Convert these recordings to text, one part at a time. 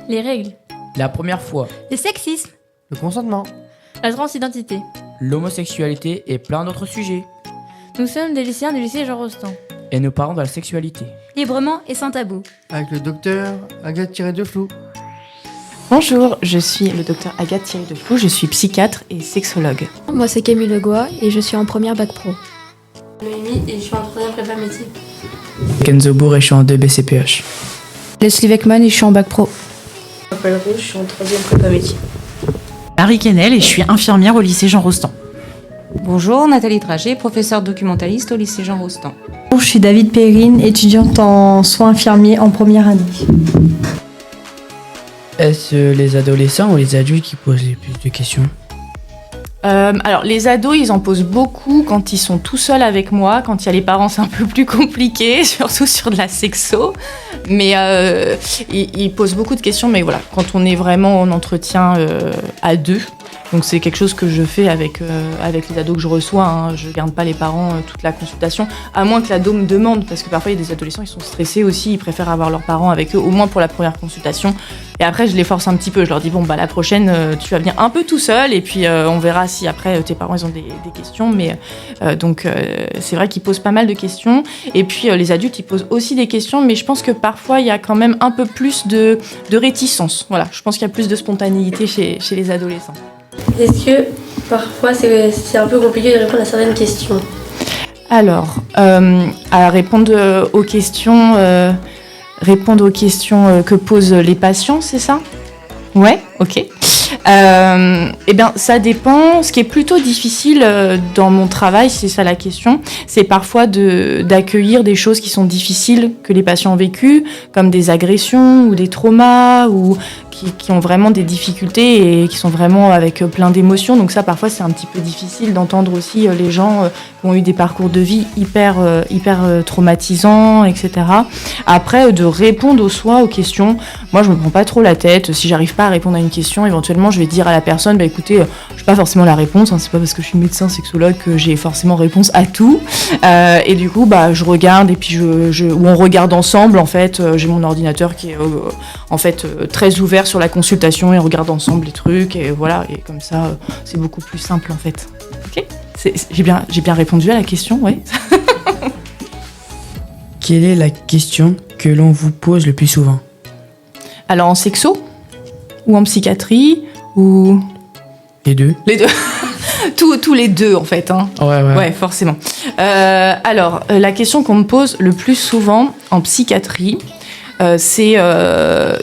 Les règles. La première fois, Le sexisme. Le consentement. La transidentité. l'homosexualité et plein d'autres sujets. Nous sommes des lycéens du lycée Jean Rostand. Et nous parlons de la sexualité. Librement et sans tabou. Avec le docteur Agathe-Deflou. Bonjour, je suis le docteur Agathe-Deflou, je suis psychiatre et sexologue. Moi c'est Camille Legois et je suis en première bac pro. Noémie et je suis en 3e prépa métier. Kenzo Bourg et je suis en 2 BCPH. Leslie Weckman et je suis en bac pro. Je m'appelle Rose, je suis en 3e prépa métier. Marie Kennel et je suis infirmière au lycée Jean Rostand. Bonjour, Nathalie Trager, professeure documentaliste au lycée Jean Rostand. Je suis David Perrine, étudiante en soins infirmiers en première année. Est-ce les adolescents ou les adultes qui posent les plus de questions ? Alors les ados, ils en posent beaucoup quand ils sont tout seuls avec moi. Quand il y a les parents, c'est un peu plus compliqué, surtout sur de la sexo. Mais ils posent beaucoup de questions. Mais voilà, quand on est vraiment en entretien à deux, donc c'est quelque chose que je fais avec les ados que je reçois. Hein. Je garde pas les parents toute la consultation, à moins que l'ado me demande, parce que parfois il y a des adolescents, ils sont stressés aussi, ils préfèrent avoir leurs parents avec eux, au moins pour la première consultation. Et après, je les force un petit peu. Je leur dis, bon, bah, la prochaine, tu vas venir un peu tout seul. Et puis, on verra si après, tes parents, ils ont des questions. Mais donc, c'est vrai qu'ils posent pas mal de questions. Et puis, les adultes, ils posent aussi des questions. Mais je pense que parfois, il y a quand même un peu plus de réticence. Voilà, je pense qu'il y a plus de spontanéité chez les adolescents. Est-ce que parfois c'est un peu compliqué de répondre à certaines questions ? Alors, à répondre aux questions que posent les patients, c'est ça ? Ouais, ok. Eh bien, ça dépend. Ce qui est plutôt difficile dans mon travail, c'est ça la question, c'est parfois d'accueillir des choses qui sont difficiles que les patients ont vécues, comme des agressions ou des traumas, ou qui ont vraiment des difficultés et qui sont vraiment avec plein d'émotions. Donc ça, parfois, c'est un petit peu difficile d'entendre aussi les gens qui ont eu des parcours de vie hyper traumatisants, etc. Après, de répondre aux questions, moi, je me prends pas trop la tête. Si j'arrive pas à répondre à une question, éventuellement, je vais dire à la personne, bah écoutez, je n'ai pas forcément la réponse, hein, c'est pas parce que je suis médecin sexologue que j'ai forcément réponse à tout. Et du coup, bah, je regarde et puis ou on regarde ensemble. En fait, j'ai mon ordinateur qui est en fait très ouvert sur la consultation et on regarde ensemble les trucs et voilà. Et comme ça, c'est beaucoup plus simple en fait. Ok ? J'ai bien répondu à la question, ouais. Quelle est la question que l'on vous pose le plus souvent ? Alors en sexo ou en psychiatrie ou Les deux. Les deux. Tous les deux en fait. Hein. Ouais, forcément. Alors la question qu'on me pose le plus souvent en psychiatrie, c'est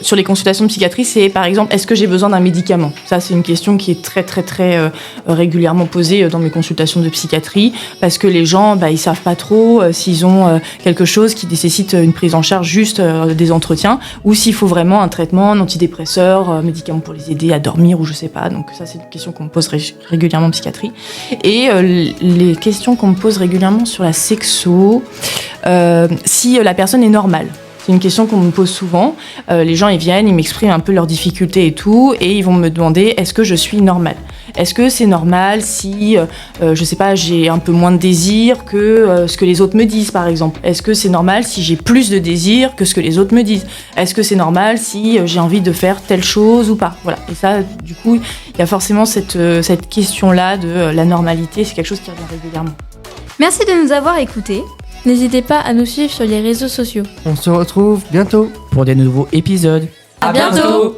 sur les consultations de psychiatrie, c'est par exemple, est-ce que j'ai besoin d'un médicament ? Ça, c'est une question qui est très, très, très régulièrement posée dans mes consultations de psychiatrie, parce que les gens, ils savent pas trop s'ils ont quelque chose qui nécessite une prise en charge juste des entretiens, ou s'il faut vraiment un traitement, un antidépresseur, médicament pour les aider à dormir, ou je sais pas. Donc ça, c'est une question qu'on me pose régulièrement en psychiatrie. Et les questions qu'on me pose régulièrement sur la sexo, si la personne est normale. C'est une question qu'on me pose souvent. Les gens, ils viennent, ils m'expriment un peu leurs difficultés et tout, et ils vont me demander, est-ce que je suis normale ? Est-ce que c'est normal si, je sais pas, j'ai un peu moins de désir que ce que les autres me disent, par exemple ? Est-ce que c'est normal si j'ai plus de désir que ce que les autres me disent ? Est-ce que c'est normal si j'ai envie de faire telle chose ou pas ? Voilà. Et ça, du coup, il y a forcément cette question-là de la normalité. C'est quelque chose qui revient régulièrement. Merci de nous avoir écoutés. N'hésitez pas à nous suivre sur les réseaux sociaux. On se retrouve bientôt Pour des nouveaux épisodes. À bientôt.